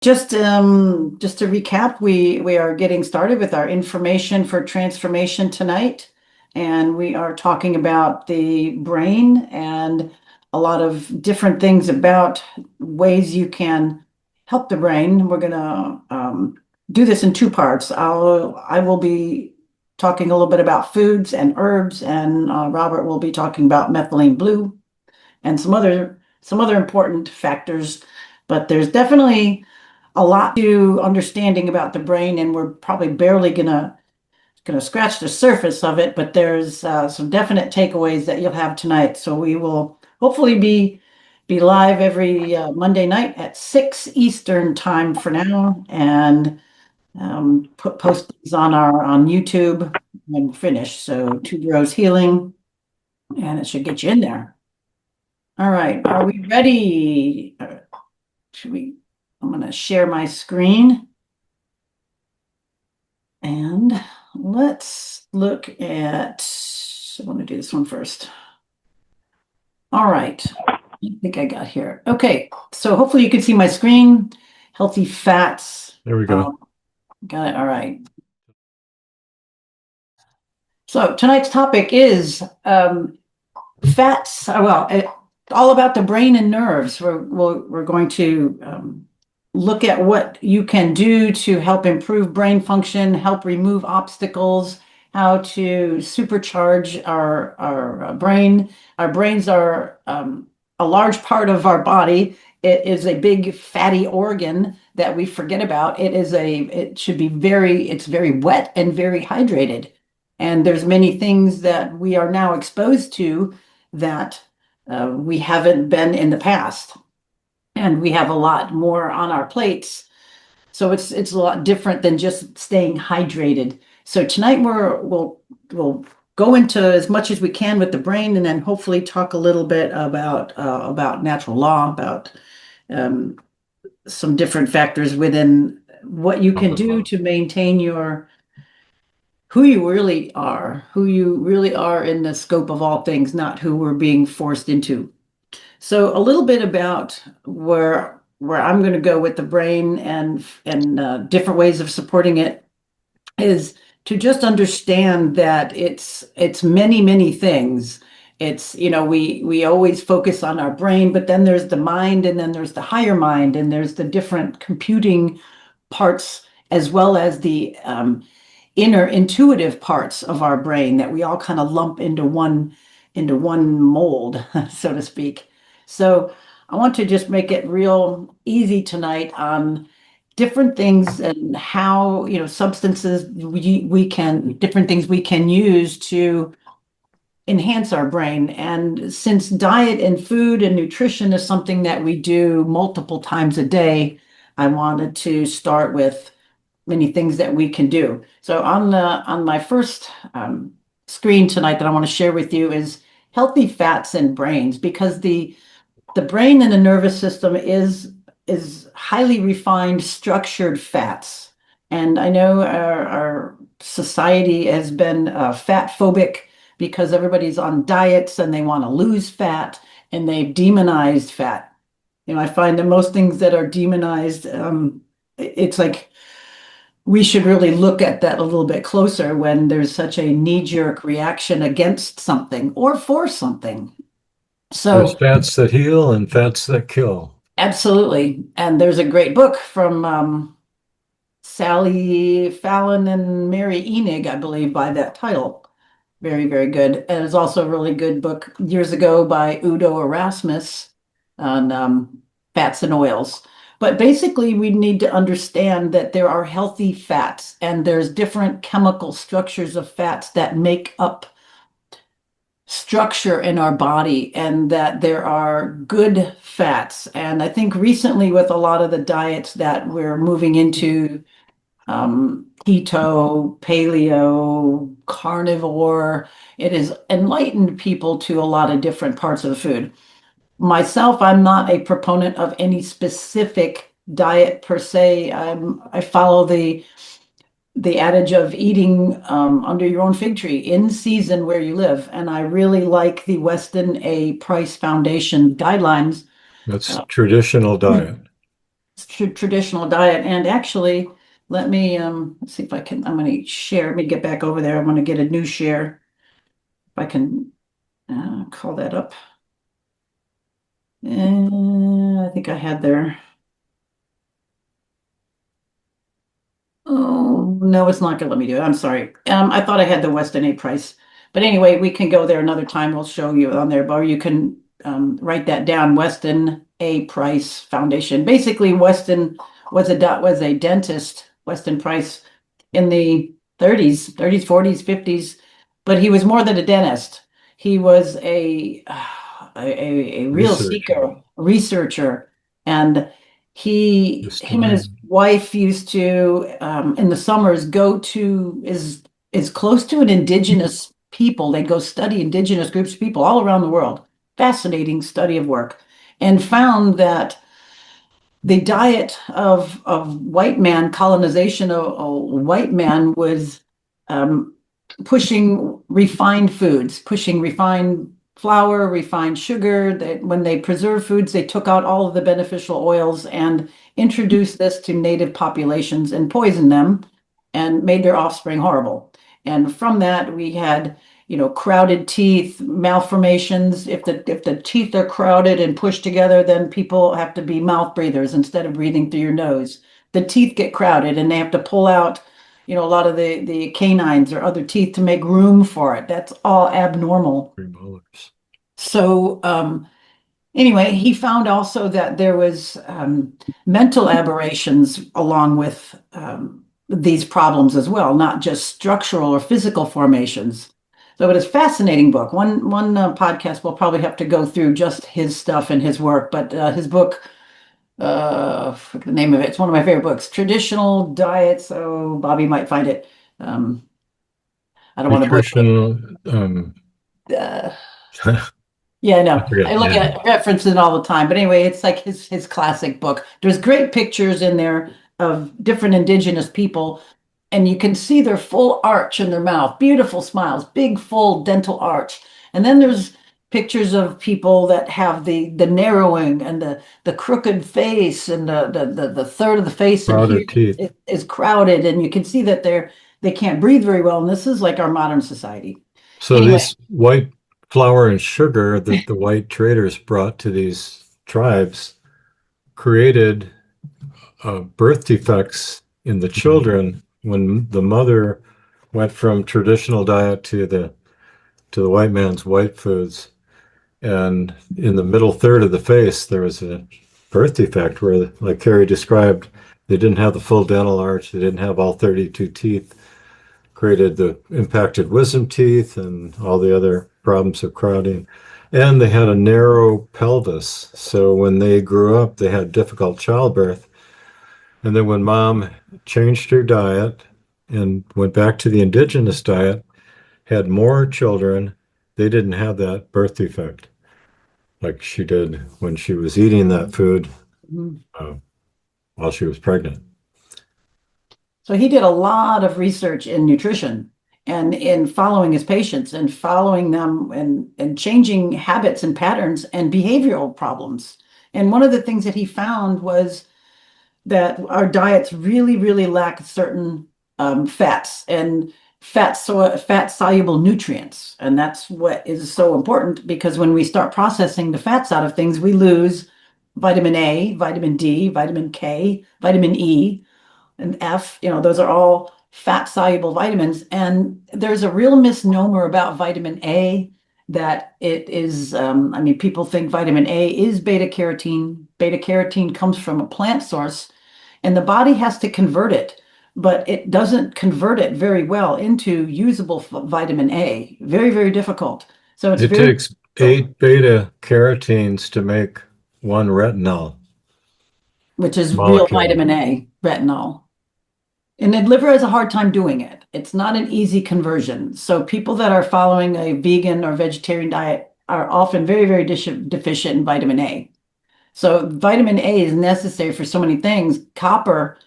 Just to recap, we are getting started with our information for transformation tonight, and we are talking about the brain and a lot of different things about ways you can help the brain. We're gonna do this in two parts. I will be talking a little bit about foods and herbs, and Robert will be talking about methylene blue and some other important factors. But there's definitely a lot to understanding about the brain, and we're probably barely gonna scratch the surface of it. But there's some definite takeaways that you'll have tonight. So we will hopefully be live every Monday night at 6 Eastern time for now, and post these on YouTube when finished. So Two Bros Healing, and it should get you in there. All right, are we ready? Should we? I'm going to share my screen. And let's look at, I want to do this one first. All right, I think I got here. Okay, so hopefully you can see my screen. Healthy fats. There we go. Got it. All right. So tonight's topic is fats. All about the brain and nerves. We're going to look at what you can do to help improve brain function, help remove obstacles, how to supercharge our brain. Our brains are a large part of our body. It is a big fatty organ that we forget about. It should be it's very wet and very hydrated. And there's many things that we are now exposed to that we haven't been in the past. And we have a lot more on our plates. So it's a lot different than just staying hydrated. So tonight we'll go into as much as we can with the brain, and then hopefully talk a little bit about natural law, about some different factors within what you can do to maintain who you really are in the scope of all things, not who we're being forced into. So a little bit about where I'm going to go with the brain and different ways of supporting it is to just understand that it's many things. It's, we always focus on our brain, but then there's the mind, and then there's the higher mind, and there's the different computing parts, as well as the inner intuitive parts of our brain that we all kind of lump into one mold, so to speak. So I want to just make it real easy tonight on different things and how, substances different things we can use to enhance our brain. And since diet and food and nutrition is something that we do multiple times a day, I wanted to start with many things that we can do. So on my first screen tonight that I want to share with you is healthy fats and brains, because the brain and the nervous system is highly refined, structured fats. And I know our society has been fat phobic because everybody's on diets and they want to lose fat, and they've demonized fat. I find that most things that are demonized, it's like we should really look at that a little bit closer when there's such a knee-jerk reaction against something or for something. There's So fats that heal and fats that kill. absolutely. And there's a great book from Sally Fallon and Mary Enig, I believe, by that title. Very, very good. And there's also a really good book years ago by Udo Erasmus on fats and oils. But basically, we need to understand that there are healthy fats, and there's different chemical structures of fats that make up structure in our body, and that there are good fats. And I think recently, with a lot of the diets that we're moving into, keto, paleo, carnivore, it has enlightened people to a lot of different parts of the food. Myself, I'm not a proponent of any specific diet per se. I follow the adage of eating under your own fig tree in season where you live. And I really like the Weston A. Price Foundation guidelines. That's traditional diet. traditional diet. And actually, let me let's see if I can. I'm going to share. Let me get back over there. I'm going to get a new share. If I can call that up. I think I had there. Oh, no, it's not going to let me do it. I'm sorry. I thought I had the Weston A price. But anyway, we can go there another time. We'll show you on there, or you can write that down. Weston A Price Foundation. Basically, Weston was a dentist, Weston Price, in the 30s, 40s, 50s, but he was more than a dentist. He was a real seeker, Researcher, a researcher, and him and his historian. wife used to in the summers go to is close to an indigenous people. They go study indigenous groups of people all around the world. Fascinating study of work, and found that the diet of white man colonization of white man was um, pushing refined foods, pushing refined flour, refined sugar. That when they preserve foods, they took out all of the beneficial oils and introduced this to native populations and poisoned them and made their offspring horrible. And from that, we had, crowded teeth, malformations. If the teeth are crowded and pushed together, then people have to be mouth breathers instead of breathing through your nose. The teeth get crowded and they have to pull out, a lot of the canines or other teeth to make room for it. That's all abnormal. Premolars. So anyway, he found also that there was mental aberrations along with these problems as well, not just structural or physical formations. So it is a fascinating book. One podcast we'll probably have to go through just his stuff and his work, but his book, the name of it, it's one of my favorite books, Traditional Diets. Oh, Bobby might find it. Um, I don't want to butcher Nutritional, it. I Yeah, I know. forget. I look Yeah. at reference it all the time. But anyway, it's like his classic book. There's great pictures in there of different indigenous people, and you can see their full arch in their mouth, beautiful smiles, big full dental arch. And then there's pictures of people that have the narrowing and the crooked face and the third of the face in here Crowded teeth. is crowded, and you can see that they can't breathe very well. And this is like our modern society. So Anyway. these white flour and sugar that the white traders brought to these tribes created birth defects in the children when the mother went from traditional diet to the white man's white foods. And in the middle third of the face, there was a birth defect where, like Kerrie described, they didn't have the full dental arch, they didn't have all 32 teeth, created the impacted wisdom teeth and all the other problems of crowding. And they had a narrow pelvis. So when they grew up, they had difficult childbirth. And then when mom changed her diet and went back to the indigenous diet, had more children, they didn't have that birth defect like she did when she was eating that food Mhm. uh, while she was pregnant. So he did a lot of research in nutrition and in following his patients and following them and changing habits and patterns and behavioral problems. And one of the things that he found was that our diets really, really lack certain fats and fat soluble nutrients. And that's what is so important because when we start processing the fats out of things, we lose vitamin A, vitamin D, vitamin K, vitamin E and F, those are all fat soluble vitamins. And there's a real misnomer about vitamin A that it is, I mean, people think vitamin A is beta carotene. Beta carotene comes from a plant source, and the body has to convert it, but it doesn't convert it very well into usable vitamin A. Very, very difficult. So it's It very takes difficult, 8 beta-carotenes to make one retinol which is real molecule. vitamin A, retinol. And the liver has a hard time doing it. It's not an easy conversion. So people that are following a vegan or vegetarian diet are often very, very deficient in vitamin A. So vitamin A is necessary for so many things. Copper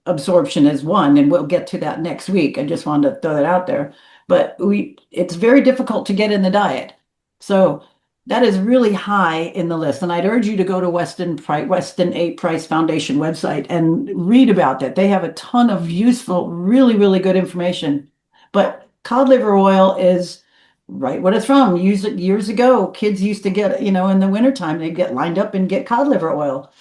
absorption is one, and we'll get to that next week. I just wanted to throw that out there. But it's very difficult to get in the diet. So That is really high in the list, and I'd urge you to go to Weston A. Price Foundation website and read about that. They have a ton of useful, really, really good information. But cod liver oil is right what it's from. Years ago, kids used to get, in the wintertime, they'd get lined up and get cod liver oil.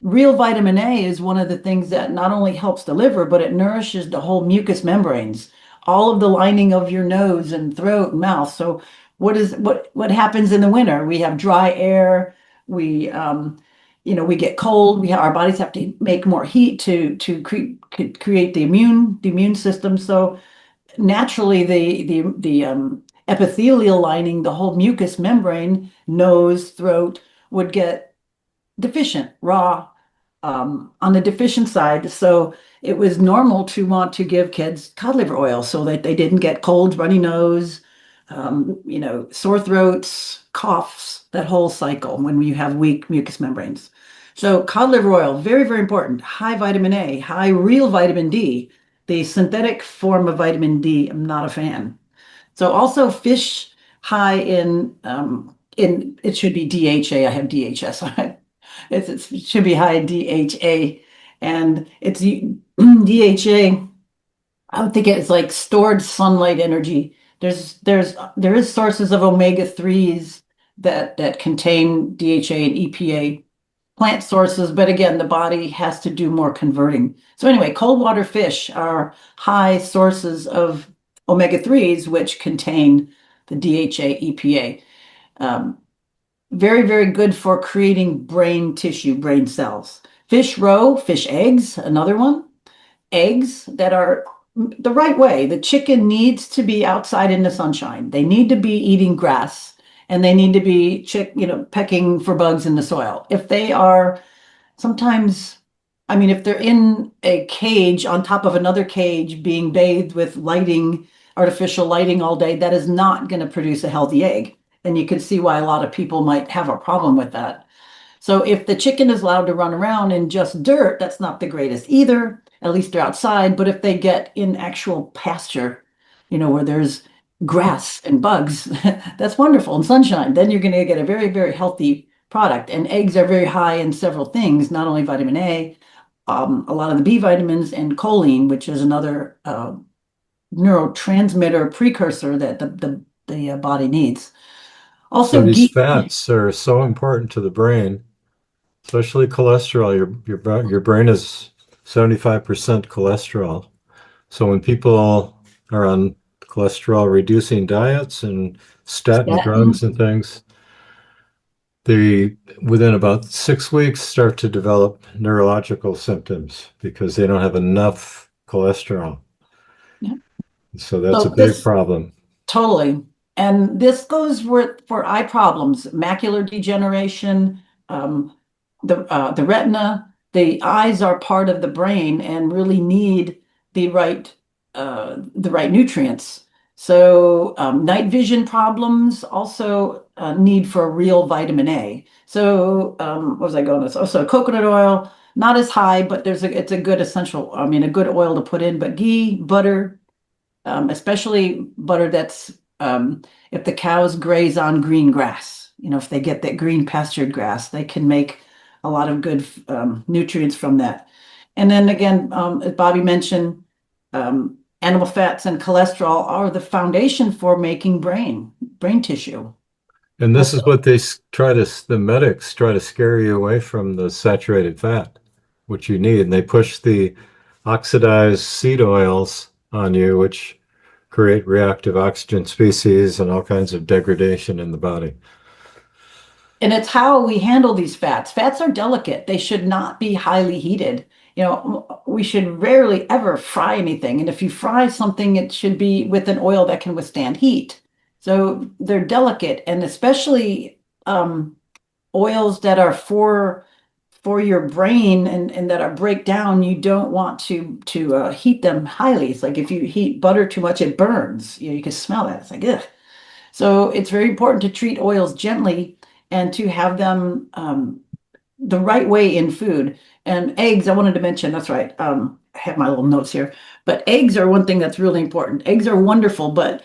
Real vitamin A is one of the things that not only helps the liver, but it nourishes the whole mucous membranes, all of the lining of your nose and throat and mouth. So what happens in the winter? We have dry air, we we get cold, our bodies have to make more heat to create the immune system. So naturally the epithelial lining, the whole mucous membrane, nose, throat would get deficient, raw, on the deficient side. So it was normal to want to give kids cod liver oil so that they didn't get colds, runny nose, sore throats, coughs, that whole cycle when you have weak mucous membranes. So cod liver oil, very, very important. High vitamin A, high real vitamin D. The synthetic form of vitamin D, I'm not a fan. So also fish high in it should be DHA. I have DHS. It should be high in DHA, and it's DHA. I would think it's like stored sunlight energy. There is sources of omega-3s that contain DHA and EPA, plant sources, but again, the body has to do more converting. So anyway, cold water fish are high sources of omega-3s, which contain the DHA, EPA. Um, Very, very good for creating brain tissue, brain cells. Fish roe, fish eggs, another one. Eggs that are the right way. The chicken needs to be outside in the sunshine. They need to be eating grass, and they need to be pecking for bugs in the soil. If they are sometimes, I mean, if they're in a cage on top of another cage being bathed with lighting, artificial lighting all day, that is not going to produce a healthy egg. And you can see why a lot of people might have a problem with that. So if the chicken is allowed to run around in just dirt, that's not the greatest either. At least they're outside. But if they get in actual pasture, where there's grass and bugs, that's wonderful, and sunshine, then you're going to get a very, very healthy product. And eggs are very high in several things, not only vitamin A, a lot of the B vitamins, and choline, which is another neurotransmitter precursor that the body needs. So Also, these ghee. fats are so important to the brain, especially cholesterol. Your brain is 75% cholesterol. So when people are on cholesterol reducing diets and statin Statin. drugs and things, they within about 6 weeks start to develop neurological symptoms because they don't have enough cholesterol. Yeah. So that's a So big this problem. Totally. And this goes for eye problems, macular degeneration, um, the retina. The eyes are part of the brain and really need the right nutrients. So night vision problems also need for real vitamin A. So what was I going with? Also, coconut oil, not as high, but it's a good essential, I mean, a good oil to put in. But ghee, butter, especially butter that's if the cows graze on green grass, if they get that green pastured grass, they can make a lot of good nutrients from that. And then again, as Bobby mentioned, animal fats and cholesterol are the foundation for making brain tissue. And this is Also, what the medics try to scare you away from the saturated fat, which you need. And they push the oxidized seed oils on you, which create reactive oxygen species and all kinds of degradation in the body. and it's how we handle these fats. Fats are delicate. They should not be highly heated. We should rarely ever fry anything. And if you fry something, it should be with an oil that can withstand heat. So they're delicate, and especially oils that are for your brain and that are break down, you don't want to heat them highly. It's like if you heat butter too much, it burns. You can smell that. It's like, ugh. So it's very important to treat oils gently and to have them the right way in food. And eggs, I wanted to mention, that's right. I have my little notes here, but eggs are one thing that's really important. Eggs are wonderful, but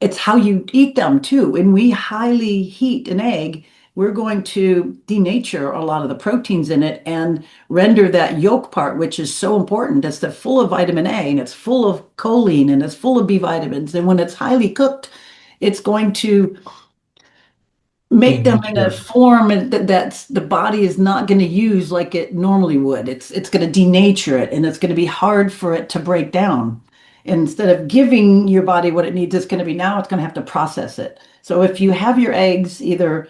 it's how you eat them too. When we highly heat an egg, we're going to denature a lot of the proteins in it and render that yolk part, which is so important. It's full of vitamin A and it's full of choline and it's full of B vitamins. And when it's highly cooked, it's going to make them in a Denature. form that's the body is not going to use like it normally would. It's going to denature it and it's going to be hard for it to break down. Instead of giving your body what it needs, it's going to be now it's going to have to process it. So if you have your eggs either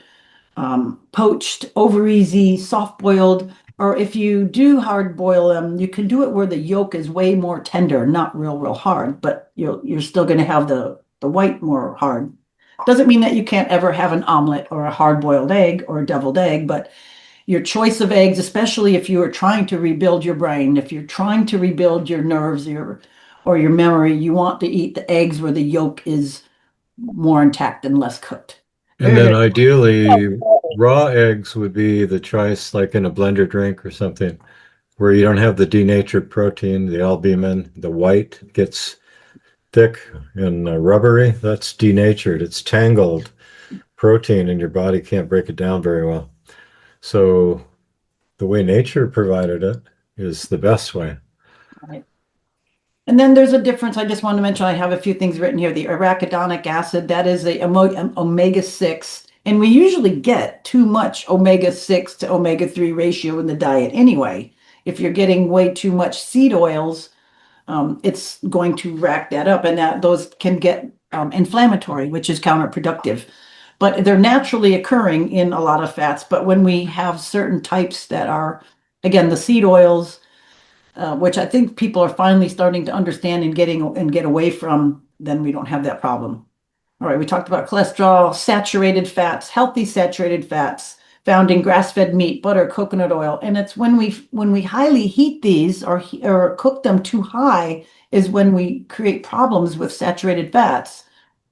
poached, over easy, soft boiled, or if you do hard boil them, you can do it where the yolk is way more tender, not real hard, but you're still going to have the white more hard. Doesn't mean that you can't ever have an omelet or a hard boiled egg or a deviled egg, but your choice of eggs, especially if you are trying to rebuild your brain, if you're trying to rebuild your nerves, or your memory, you want to eat the eggs where the yolk is more intact and less cooked. And Very, then very. ideally, raw eggs would be the choice, like in a blender drink or something, where you don't have the denatured protein, the albumin, the white gets thick and rubbery. That's denatured. It's tangled protein, and your body can't break it down very well. So the way nature provided it is the best way. Right. And then there's a difference. I just want to mention I have a few things written here. The arachidonic acid, that is a omega-6. And we usually get too much omega-6 to omega-3 ratio in the diet anyway. If you're getting way too much seed oils, it's going to rack that up, and that those can get inflammatory, which is counterproductive. But they're naturally occurring in a lot of fats. But when we have certain types that are, again, the seed oils, which I think people are finally starting to understand and get away from, then we don't have that problem. All right, we talked about cholesterol, saturated fats, healthy saturated fats found in grass-fed meat, butter, coconut oil, and it's when we highly heat these or cook them too high is when we create problems with saturated fats.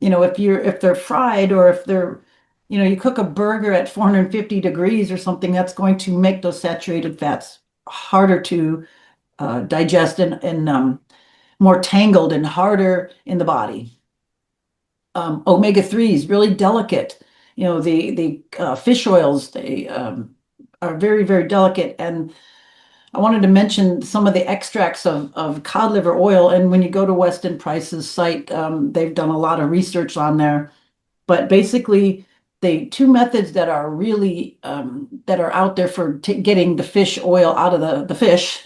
If they're fried or if they're, you cook a burger at 450 degrees or something, that's going to make those saturated fats harder to digest and more tangled and harder in the body. Omega-3s, really delicate. The fish oils, they are very delicate. And I wanted to mention some of the extracts of cod liver oil. And when you go to Weston Price's site, they've done a lot of research on there. But basically, the two methods that are really that are out there for getting the fish oil out of the fish,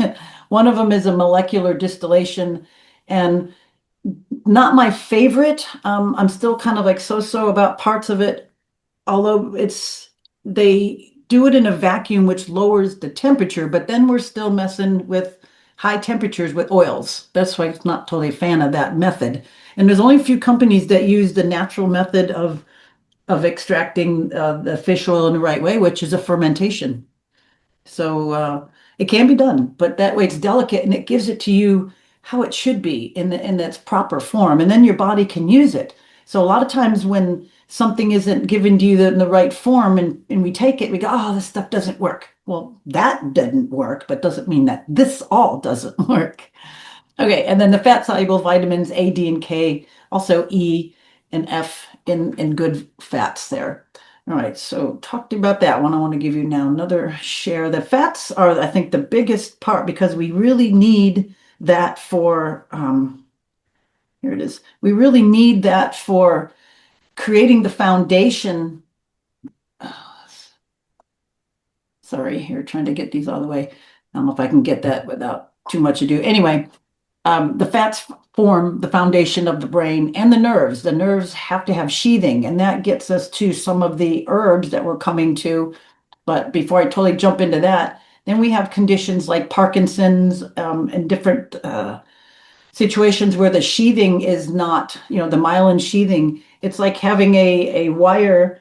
one of them is a molecular distillation, and not my favorite. I'm still kind of like so about parts of it, although they do it in a vacuum, which lowers the temperature, but then we're still messing with high temperatures with oils. That's why I'm not totally a fan of that method. And there's only a few companies that use the natural method of extracting the fish oil in the right way, which is a fermentation. So it can be done, but that way it's delicate and it gives it to you how it should be in its proper form, and then your body can use it. So a lot of times when something isn't given to you in the right form and we take it, we go, oh, this stuff doesn't work. Well, that didn't work, but doesn't mean that this all doesn't work. Okay, and then the fat soluble vitamins A, D, and K, also E and F in good fats there. All right, so talked about that one. I want to give you now another share. The fats are, I think, the biggest part because we really need that for, here it is. We really need that for creating the foundation. Sorry, here, trying to get these all the way. I don't know if I can get that without too much ado. Anyway, the fats form the foundation of the brain and the nerves. The nerves have to have sheathing, and that gets us to some of the herbs that we're coming to. But before I totally jump into that, then we have conditions like Parkinson's and different situations where the sheathing is not, the myelin sheathing. It's like having a wire,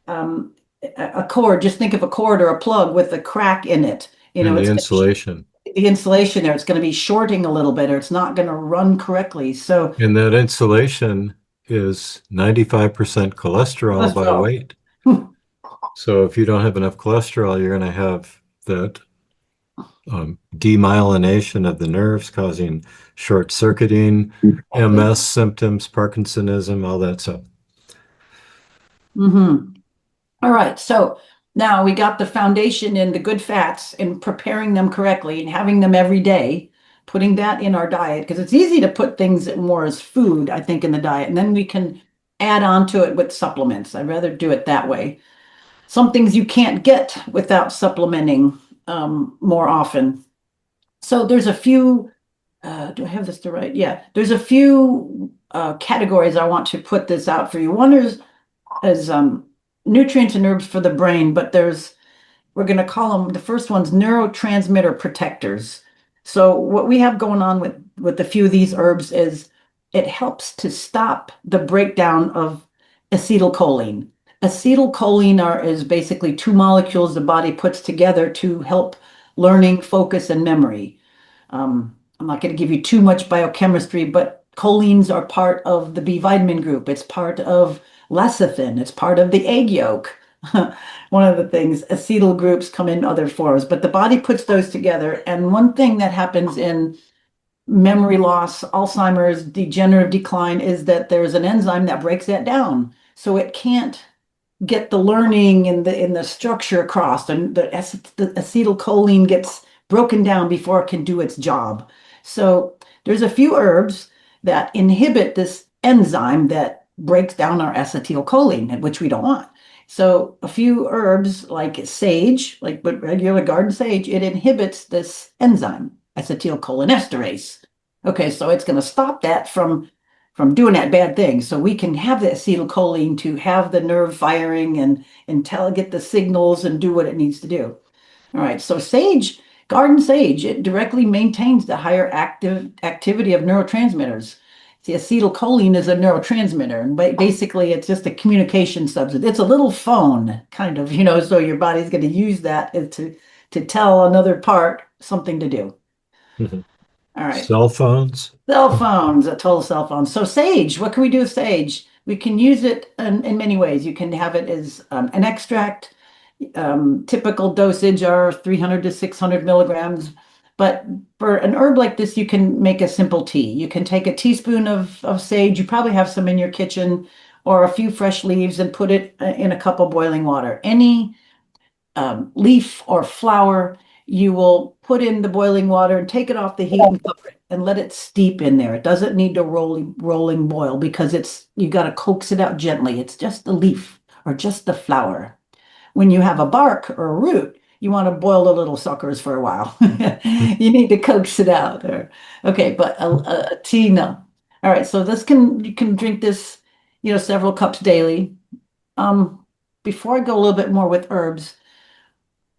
um, a cord. Just think of a cord or a plug with a crack in it. And the It's going to insulation. the insulation there. It's going to be shorting a little bit, or it's not going to run correctly. So And that insulation is 95% cholesterol by cholesterol. weight. So if you don't have enough cholesterol, you're going to have that demyelination of the nerves, causing short circuiting, Exactly. MS symptoms, Parkinsonism, all that stuff. Hmm. All right. So now we got the foundation in the good fats and preparing them correctly and having them every day, putting that in our diet because it's easy to put things more as food, I think, in the diet. And then we can add on to it with supplements. I'd rather do it that way. Some things you can't get without supplementing more often. So there's a few, do I have this to write? Yeah, there's a few categories I want to put this out for you. One is nutrients and herbs for the brain, but we're going to call them, the first one's neurotransmitter protectors. So what we have going on with a few of these herbs is it helps to stop the breakdown of acetylcholine. Acetylcholine is basically two molecules the body puts together to help learning, focus, and memory. I'm not going to give you too much biochemistry, but cholines are part of the B vitamin group. It's part of lecithin. It's part of the egg yolk. One of the things, acetyl groups come in other forms, but the body puts those together. And one thing that happens in memory loss, Alzheimer's, degenerative decline is that there's an enzyme that breaks that down. So it can't get the learning in the structure across, and the acetylcholine gets broken down before it can do its job. So there's a few herbs that inhibit this enzyme that breaks down our acetylcholine, which we don't want. So a few herbs like sage, like regular garden sage, it inhibits this enzyme, acetylcholinesterase. Okay, so it's going to stop that from doing that bad thing. So we can have the acetylcholine to have the nerve firing and get the signals and do what it needs to do. All right. So sage, garden sage, it directly maintains the higher activity of neurotransmitters. The acetylcholine is a neurotransmitter, and basically it's just a communication substance. It's a little phone, kind of, so your body's going to use that to tell another part something to do. Mhm. All right. Cell phones. Cell phones, a total cell phone. So sage, what can we do with sage? We can use it in many ways. You can have it as an extract. Typical dosage are 300 to 600 milligrams. But for an herb like this, you can make a simple tea. You can take a teaspoon of sage. You probably have some in your kitchen or a few fresh leaves and put it in a cup of boiling water. Any leaf or flower, you will put in the boiling water and take it off the heat and cover it and let it steep in there. It doesn't need to rolling boil because you got to coax it out gently. It's just the leaf or just the flower. When you have a bark or a root, you want to boil the little suckers for a while. You need to coax it out. Okay, but a tea, no. All right, so you can drink this, several cups daily. Um, Before I go a little bit more with herbs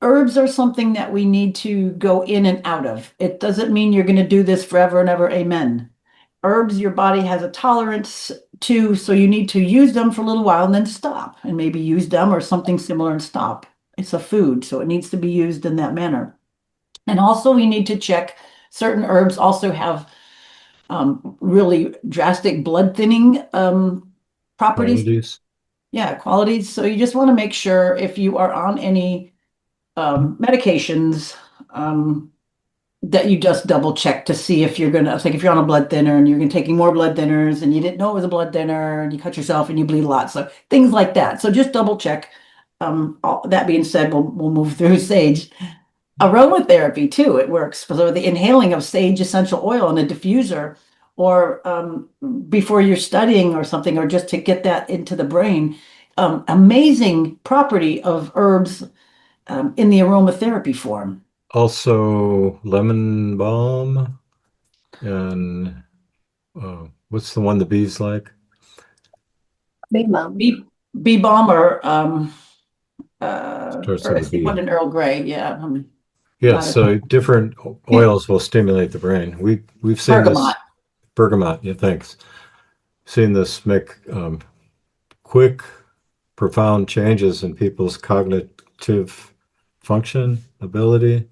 are something that we need to go in and out of. It doesn't mean you're going to do this forever and ever. Amen. Herbs, your body has a tolerance to, so you need to use them for a little while and then stop and maybe use them or something similar and stop. It's a food, so it needs to be used in that manner. And also, we need to check certain herbs also have really drastic blood thinning properties. Qualities. Yeah, qualities. So you just want to make sure if you are on any medications that you just double check to see if you're gonna, like if you're on a blood thinner and you're gonna taking more blood thinners and you didn't know it was a blood thinner and you cut yourself and you bleed a lot. So things like that. So just double check. That being said, we'll move through sage. Aromatherapy too, it works. So the inhaling of sage essential oil in a diffuser or before you're studying or something, or just to get that into the brain. Amazing property of herbs in the aromatherapy form. Also, lemon balm and what's the one the bees like? Big Mom. Bee balm Starts or with I a see one B. in Earl Grey. Yeah, Yeah, not a so different oils will stimulate the brain. We've seen bergamot. this bergamot. Yeah, thanks. Seen this make quick, profound changes in people's cognitive function, ability.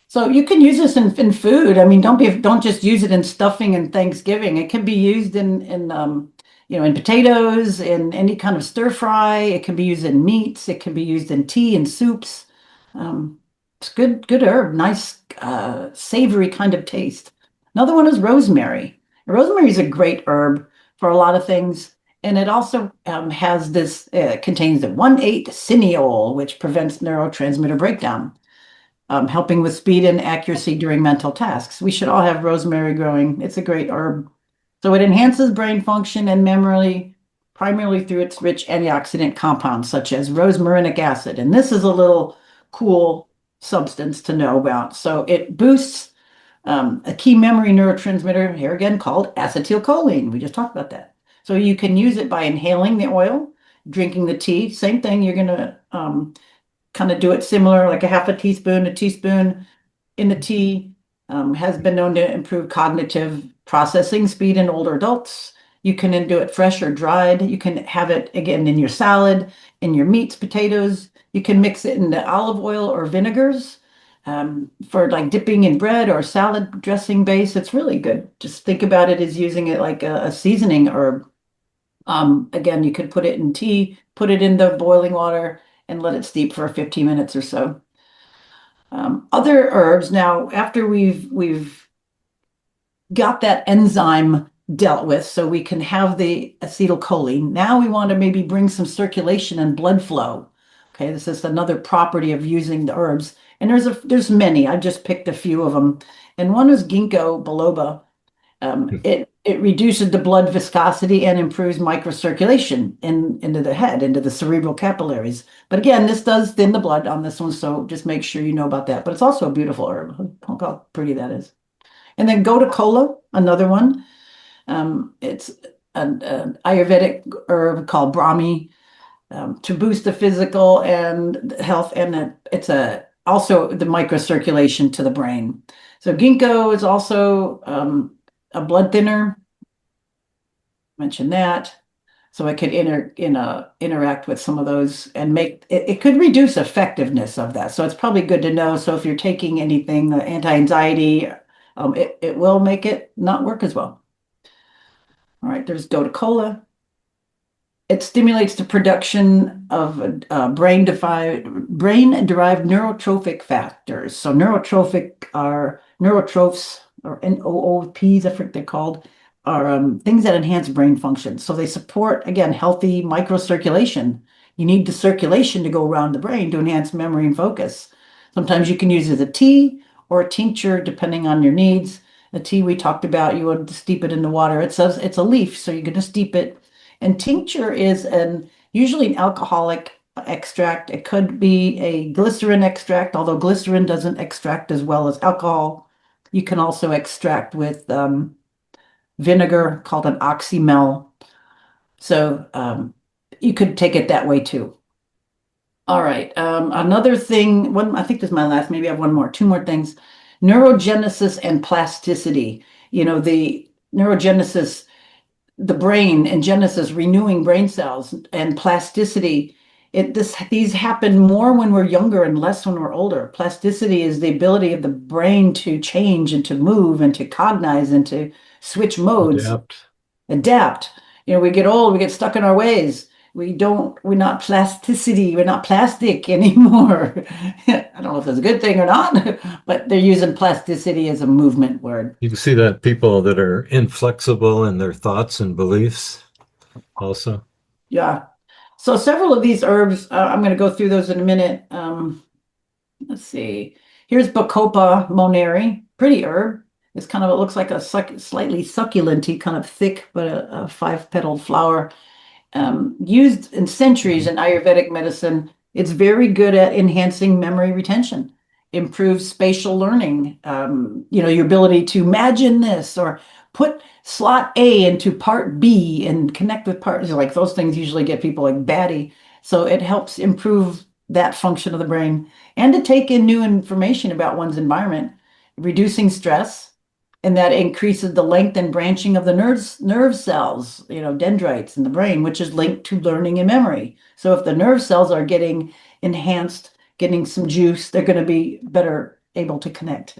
So you can use this in food. I mean, don't just use it in stuffing and Thanksgiving. It can be used in potatoes, in any kind of stir fry. It can be used in meats. It can be used in tea and soups. Um, It's good herb, nice savory kind of taste. Another one is rosemary. Rosemary is a great herb for a lot of things, and it also has this contains the 1,8-cineol, which prevents neurotransmitter breakdown, helping with speed and accuracy during mental tasks. We should all have rosemary growing. It's a great herb. So it enhances brain function and memory primarily through its rich antioxidant compounds such as rosmarinic acid. And this is a little cool substance to know about. So it boosts a key memory neurotransmitter, here again called acetylcholine. We just talked about that. So you can use it by inhaling the oil, drinking the tea. Same thing. You're going to kind of do it similar, like a half a teaspoon in the tea. Has been known to improve cognitive processing speed in older adults. You can do it fresh or dried. You can have it again in your salad, in your meats, potatoes. You can mix it in the olive oil or vinegars for like dipping in bread or salad dressing base. It's really good. Just think about it as using it like a seasoning herb. Again, you could put it in tea, put it in the boiling water, and let it steep for 15 minutes or so. Other herbs now, after we've got that enzyme dealt with, so we can have the acetylcholine. Now we want to maybe bring some circulation and blood flow. Okay, this is another property of using the herbs, and there's many. I just picked a few of them, and one is ginkgo biloba. It reduces the blood viscosity and improves microcirculation into the head, into the cerebral capillaries. But again, this does thin the blood on this one, so just make sure you know about that. But it's also a beautiful herb. Look how pretty that is. And then gotu kola, another one. It's an Ayurvedic herb called Brahmi to boost the physical and health, and it's also the microcirculation to the brain. So ginkgo is also a blood thinner. Mention that. So it could interact with some of those and make it could reduce effectiveness of that. So it's probably good to know. So if you're taking anything anti-anxiety, it will make it not work as well. All right, there's gotu kola. It stimulates the production of brain-derived neurotrophic factors. So neurotrophic are neurotrophs or NOOPs, I think they're called, are things that enhance brain function. So they support, again, healthy microcirculation. You need the circulation to go around the brain to enhance memory and focus. Sometimes you can use it as a tea or a tincture, depending on your needs. The tea we talked about, you want to steep it in the water. It says it's a leaf, so you're going to steep it. And tincture is usually an alcoholic extract. It could be a glycerin extract, although glycerin doesn't extract as well as alcohol. You can also extract with vinegar called an oxymel. So you could take it that way too. All right. Another thing, I think this is my last, maybe I have one more, two more things. Neurogenesis and plasticity. The neurogenesis, the brain and genesis, renewing brain cells, and plasticity. These happen more when we're younger and less when we're older. Plasticity is the ability of the brain to change and to move and to cognize and to switch modes, Adapt. adapt. We get old, we get stuck in our ways. We're not plasticity, we're not plastic anymore. I don't know if that's a good thing or not, but they're using plasticity as a movement word. You can see that people that are inflexible in their thoughts and beliefs also. Yeah. So several of these herbs, I'm going to go through those in a minute. Let's see. Here's Bacopa moneri, pretty herb. It's kind of, it looks like a slightly succulent-y, kind of thick, but a five-petaled flower. Used in centuries in Ayurvedic medicine. It's very good at enhancing memory retention, improves spatial learning. Your ability to imagine this or put slot A into part B and connect with parts, like those things usually get people like batty. So it helps improve that function of the brain and to take in new information about one's environment, reducing stress, and that increases the length and branching of the nerve cells, dendrites in the brain, which is linked to learning and memory. So if the nerve cells are getting enhanced, getting some juice, they're going to be better able to connect.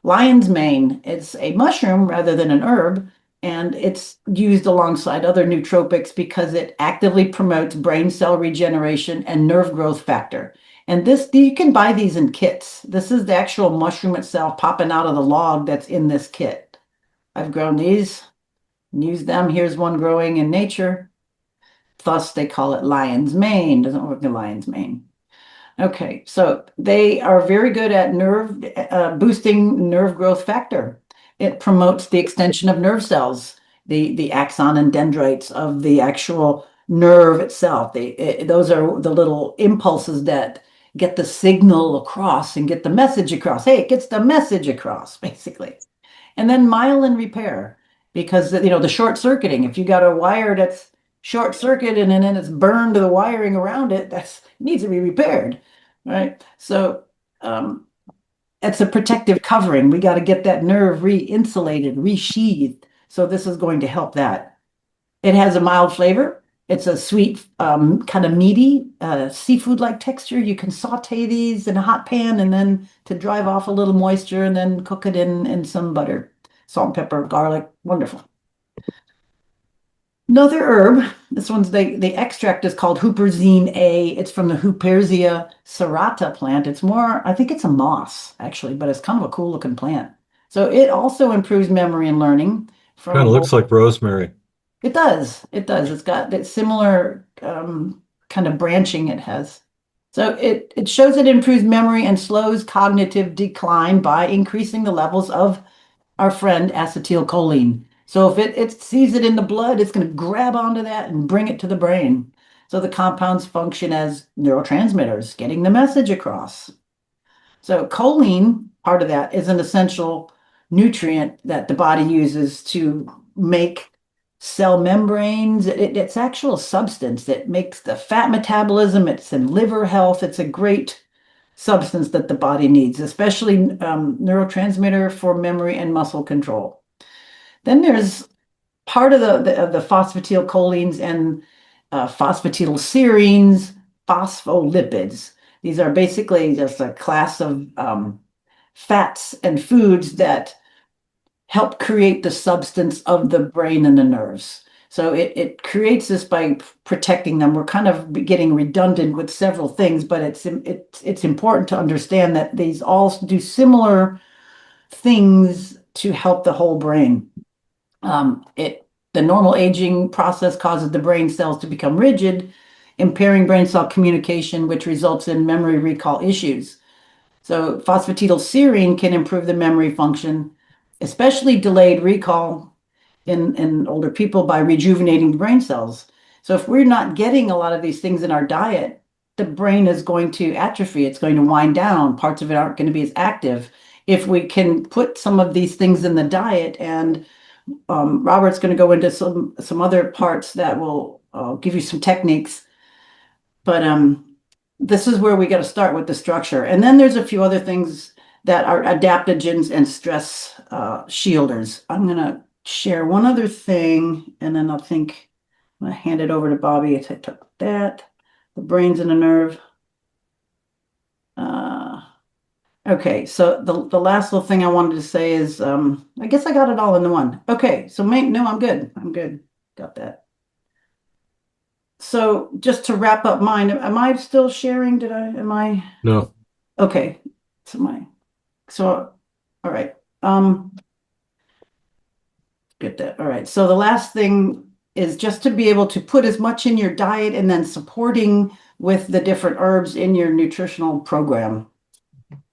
Lion's mane, it's a mushroom rather than an herb. And it's used alongside other nootropics because it actively promotes brain cell regeneration and nerve growth factor. And this, you can buy these in kits. This is the actual mushroom itself popping out of the log that's in this kit. I've grown these, used them. Here's one growing in nature. Thus, they call it lion's mane. Doesn't work in lion's mane. Okay, so they are very good at nerve boosting nerve growth factor. It promotes the extension of nerve cells, the axon and dendrites of the actual nerve itself. Those are the little impulses that get the signal across and get the message across. Hey, it gets the message across, basically. And then myelin repair, because the short circuiting. If you got a wire that's short circuit and then it's burned to the wiring around it, that needs to be repaired, right? So it's a protective covering. We got to get that nerve re-insulated, resheathed. So this is going to help that. It has a mild flavor. It's a sweet, kind of meaty, seafood-like texture. You can saute these in a hot pan and then to drive off a little moisture and then cook it in some butter, salt and pepper, garlic. Wonderful. Another herb, this one's the extract is called Huperzine A. It's from the Huperzia serrata plant. It's more, I think it's a moss actually, but it's kind of a cool looking plant. So it also improves memory and learning Kind from of both. looks like rosemary. It does. It does. It's got that similar kind of branching it has. So it shows it improves memory and slows cognitive decline by increasing the levels of our friend acetylcholine. So if it sees it in the blood, it's going to grab onto that and bring it to the brain. So the compounds function as neurotransmitters, getting the message across. So choline, part of that, is an essential nutrient that the body uses to make cell membranes. It's actual substance that makes the fat metabolism. It's in liver health. It's a great substance that the body needs, especially neurotransmitter for memory and muscle control. Then there's part of the phosphatidylcholines and phosphatidylserines, phospholipids. These are basically just a class of fats and foods that help create the substance of the brain and the nerves. So it creates this by protecting them. We're kind of getting redundant with several things, but it's important to understand that these all do similar things to help the whole brain. The normal aging process causes the brain cells to become rigid, impairing brain cell communication, which results in memory recall issues. So phosphatidylserine can improve the memory function, especially delayed recall in older people by rejuvenating the brain cells. So if we're not getting a lot of these things in our diet, the brain is going to atrophy. It's going to wind down. Parts of it aren't going to be as active. If we can put some of these things in the diet, and Robert's going to go into some other parts that will give you some techniques, but this is where we got to start with the structure. And then there's a few other things that are adaptogens and stress shielders. I'm going to share one other thing, and then I'm going to hand it over to Bobby. I took that, the brains and the nerve. Okay, so the last little thing I wanted to say is, I guess I got it all into one. Okay, so no, I'm good. I'm good. Got that. So just to wrap up mine, am I still sharing? Am I? No, Okay, so, all right. Get that. All right. So the last thing is just to be able to put as much in your diet and then supporting with the different herbs in your nutritional program.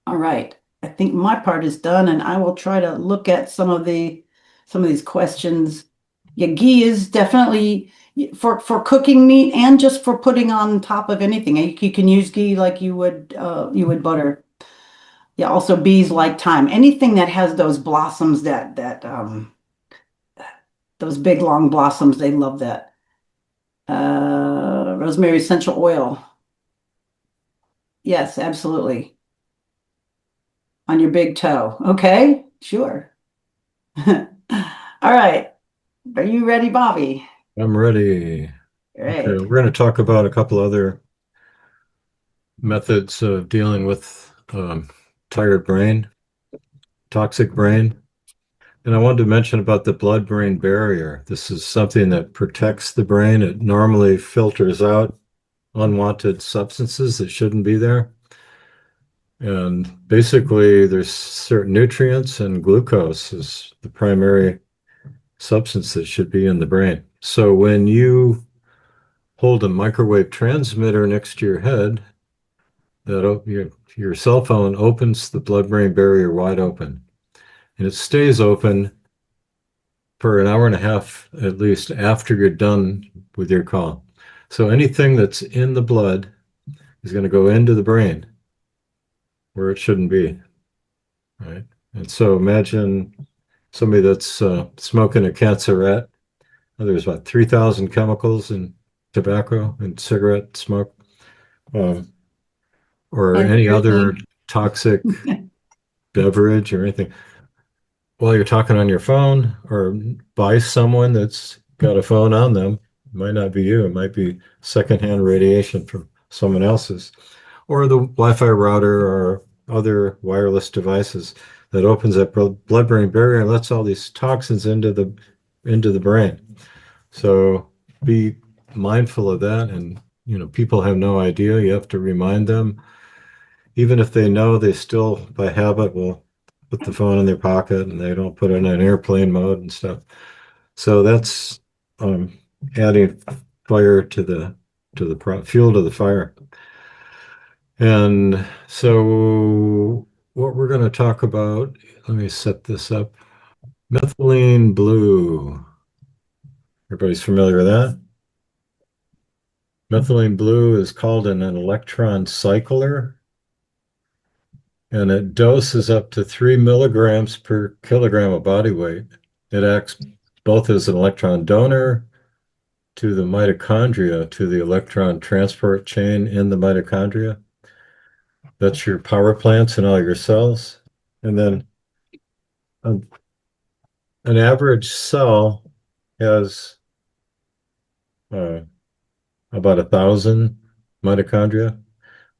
All right. I think my part is done, and I will try to look at some of these questions. Yeah, ghee is definitely for cooking meat and just for putting on top of anything. You can use ghee like you would butter. Yeah, also bees like thyme. Anything that has those blossoms that those big long blossoms, they love that. Rosemary essential oil. Yes, absolutely. On your big toe. Okay, sure. All right. Are you ready, Bobby? I'm ready. Okay, Great. we're going to talk about a couple other methods of dealing with tired brain, toxic brain. And I wanted to mention about the blood-brain barrier. This is something that protects the brain. It normally filters out unwanted substances that shouldn't be there. And basically, there's certain nutrients, and glucose is the primary substance that should be in the brain. So when you hold a microwave transmitter next to your head, your cell phone opens the blood-brain barrier wide open, and it stays open for an hour and a half at least after you're done with your call. So anything that's in the blood is going to go into the brain where it shouldn't be, right? And so imagine somebody that's smoking a cancerette. There's about 3,000 chemicals in tobacco and cigarette smoke, um, or And any here's other toxic beverage or anything. While you're talking on your phone or by someone that's got a phone on them, it might not be you, it might be secondhand radiation from someone else's, or the Wi-Fi router or other wireless devices that opens that blood-brain barrier and lets all these toxins into the brain. So be mindful of that. And people have no idea. You have to remind them. Even if they know, they still, by habit, will put the phone in their pocket and they don't put it in airplane mode and stuff. So that's um, adding fire fuel to the fire. And so what we're going to talk about, let me set this up. Methylene blue. Everybody's familiar with that? Methylene blue is called an electron cycler, and it doses up to 3 milligrams per kilogram of body weight. It acts both as an electron donor to the mitochondria, to the electron transport chain in the mitochondria. That's your power plants in all your cells. And then an, an average cell has uh, about 1,000 mitochondria.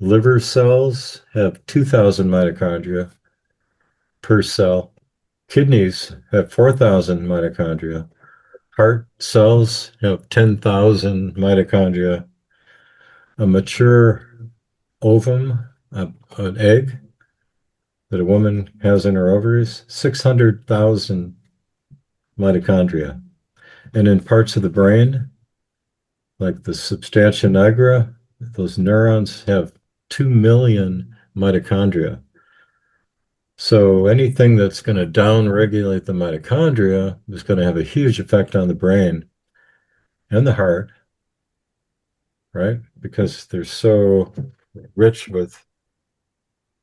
Liver cells have 2,000 mitochondria per cell. Kidneys have 4,000 mitochondria. Heart cells have 10,000 mitochondria. A mature ovum, an egg that a woman has in her ovaries, 600,000 mitochondria. And in parts of the brain, like the substantia nigra, those neurons have 2 million mitochondria. So anything that's going to downregulate the mitochondria is going to have a huge effect on the brain and the heart, right? Because they're so rich with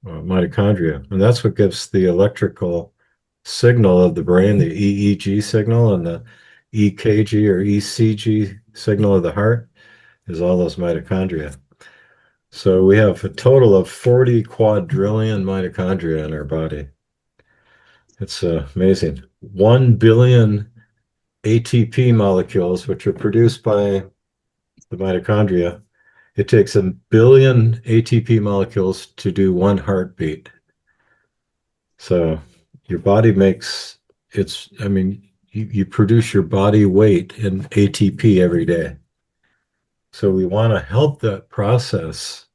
mitochondria. And that's what gives the electrical signal of the brain, the EEG signal, and the EKG or ECG signal of the heart is all those mitochondria. So we have a total of 40 quadrillion mitochondria in our body. It's amazing. 1 billion ATP molecules, which are produced by the mitochondria. It takes 1 billion ATP molecules to do one heartbeat. So your body makes I mean, you produce your body weight in ATP every day. So we want to help that process.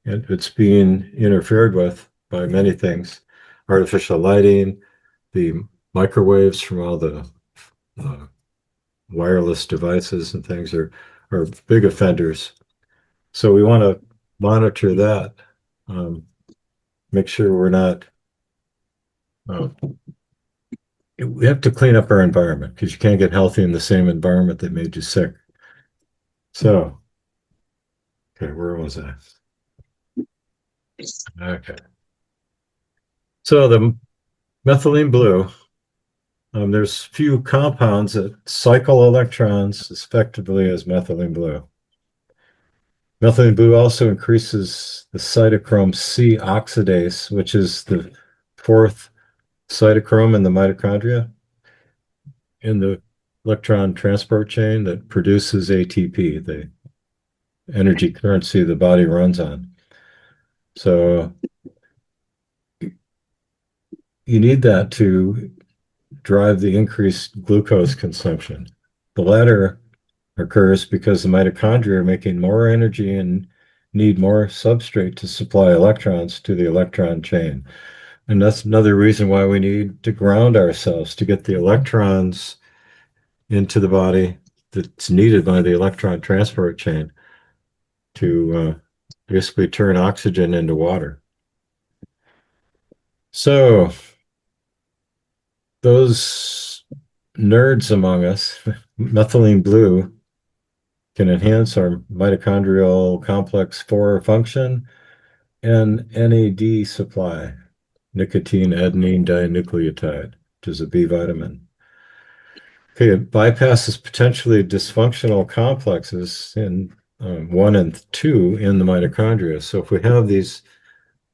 It's being interfered with by many things, artificial lighting, the microwaves from all the uh, wireless devices and things are big offenders. So we want to monitor that, um, make sure we're not. Uh, we have to clean up our environment because you can't get healthy in the same environment that made you sick. So, okay, where was I? Okay. So the methylene blue, there's few compounds that cycle electrons as effectively as methylene blue. Methylene blue also increases the cytochrome C oxidase, which is the fourth cytochrome in the mitochondria in the electron transport chain that produces ATP, the energy currency the body runs on. So you need that to drive the increased glucose consumption. The latter occurs because the mitochondria are making more energy and need more substrate to supply electrons to the electron chain. And that's another reason why we need to ground ourselves to get the electrons into the body that's needed by the electron transport chain to basically turn oxygen into water. So those nerds among us, methylene blue can enhance our mitochondrial complex 4 function and NAD supply, nicotine adenine dinucleotide, which is a B vitamin. Okay, it bypasses potentially dysfunctional complexes in 1 and 2 in the mitochondria. So if we have these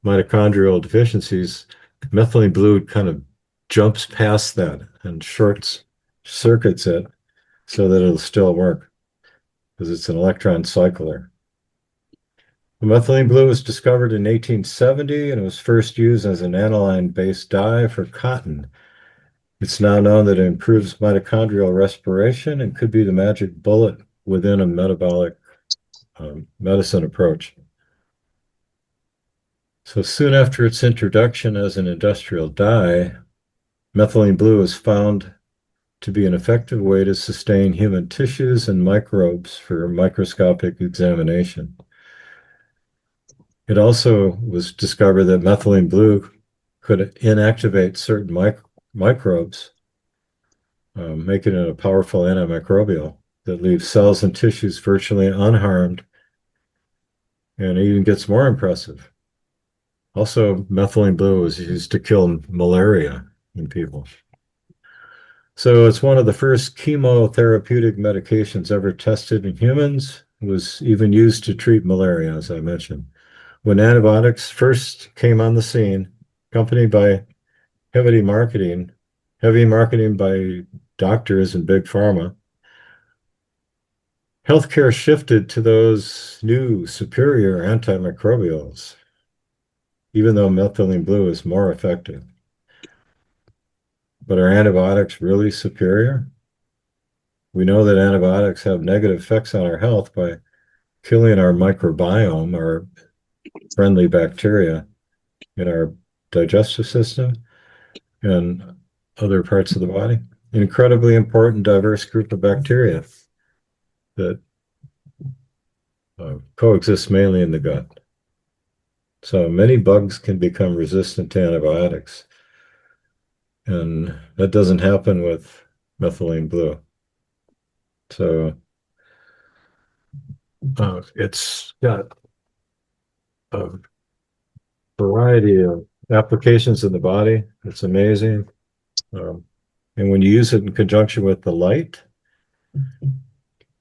mitochondrial deficiencies, methylene blue kind of jumps past that and shorts circuits it so that it'll still work because it's an electron cycler. The methylene blue was discovered in 1870 and it was first used as an aniline-based dye for cotton. It's now known that it improves mitochondrial respiration and could be the magic bullet within a metabolic medicine approach. So soon after its introduction as an industrial dye, methylene blue is found to be an effective way to sustain human tissues and microbes for microscopic examination. It also was discovered that methylene blue could inactivate certain microbes, making it a powerful antimicrobial that leaves cells and tissues virtually unharmed, and it even gets more impressive. Also, methylene blue was used to kill malaria in people. So it's one of the first chemotherapeutic medications ever tested in humans. It was even used to treat malaria, as I mentioned. When antibiotics first came on the scene, accompanied by heavy marketing by doctors and big pharma, healthcare shifted to those new superior antimicrobials, even though methylene blue is more effective. But are antibiotics really superior? We know that antibiotics have negative effects on our health by killing our microbiome, our friendly bacteria in our digestive system and other parts of the body. An incredibly important, diverse group of bacteria that coexist mainly in the gut. So many bugs can become resistant to antibiotics. And that doesn't happen with methylene blue. So it's got a variety of applications in the body. It's amazing. And when you use it in conjunction with the light,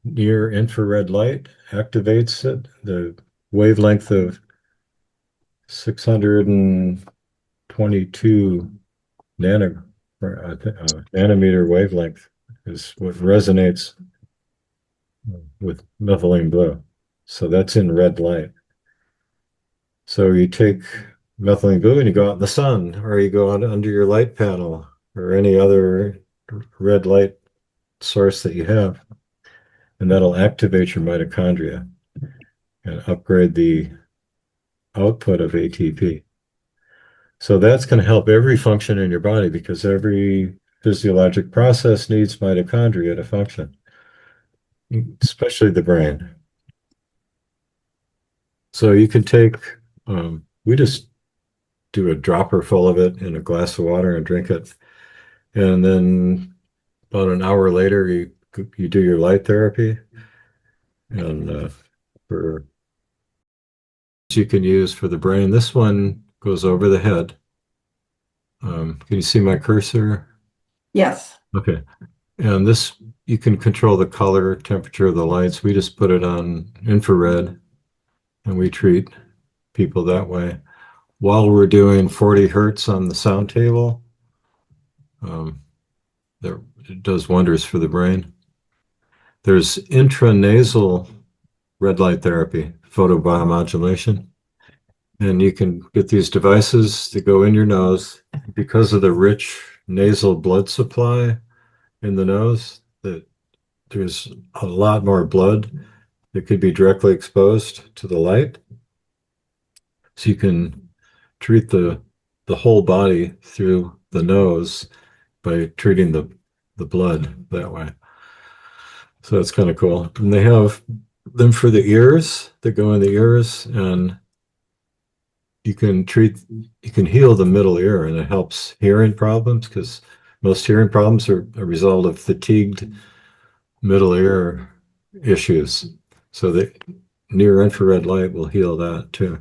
near infrared light activates it. The wavelength of 622 nanometer wavelength is what resonates with methylene blue. So that's in red light. So you take methylene blue and you go out in the sun, or you go out under your light panel, or any other red light source that you have, and that'll activate your mitochondria and upgrade the output of ATP. So that's going to help every function in your body because every physiologic process needs mitochondria to function, especially the brain. So you can take, we just do a dropper full of it in a glass of water and drink it. And then about an hour later, you do your light therapy. And for you can use for the brain, this one goes over the head. Can you see my cursor? Yes. Okay. And this, you can control the color, temperature of the lights. We just put it on infrared and we treat people that way. While we're doing 40 hertz on the sound table, it does wonders for the brain. There's intranasal red light therapy, photobiomodulation. And you can get these devices that go in your nose because of the rich nasal blood supply in the nose, that there's a lot more blood that could be directly exposed to the light. So you can treat the whole body through the nose by treating the blood that way. So that's kind of cool. And they have them for the ears that go in the ears, and you can heal the middle ear, and it helps hearing problems because most hearing problems are a result of fatigued middle ear issues. So the near infrared light will heal that too.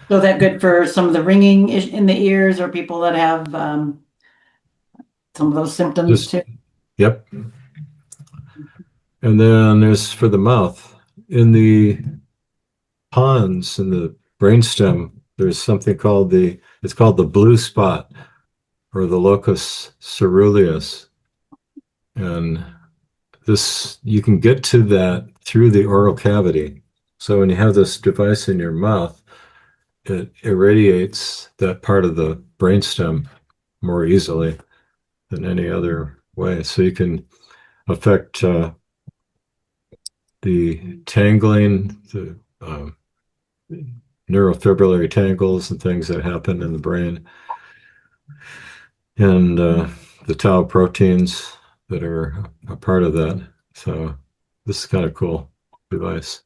So that good for some of the ringing in the ears or people that have some of those symptoms Just, too. yep. And then there's for the mouth. In the pons in the brainstem, there's something called it's called the blue spot or the locus ceruleus. And this, you can get to that through the oral cavity. So when you have this device in your mouth, it irradiates that part of the brainstem more easily than any other way. So you can affect the tangling, the neurofibrillary tangles and things that happen in the brain, and the tau proteins that are a part of that. So this is kind of cool device.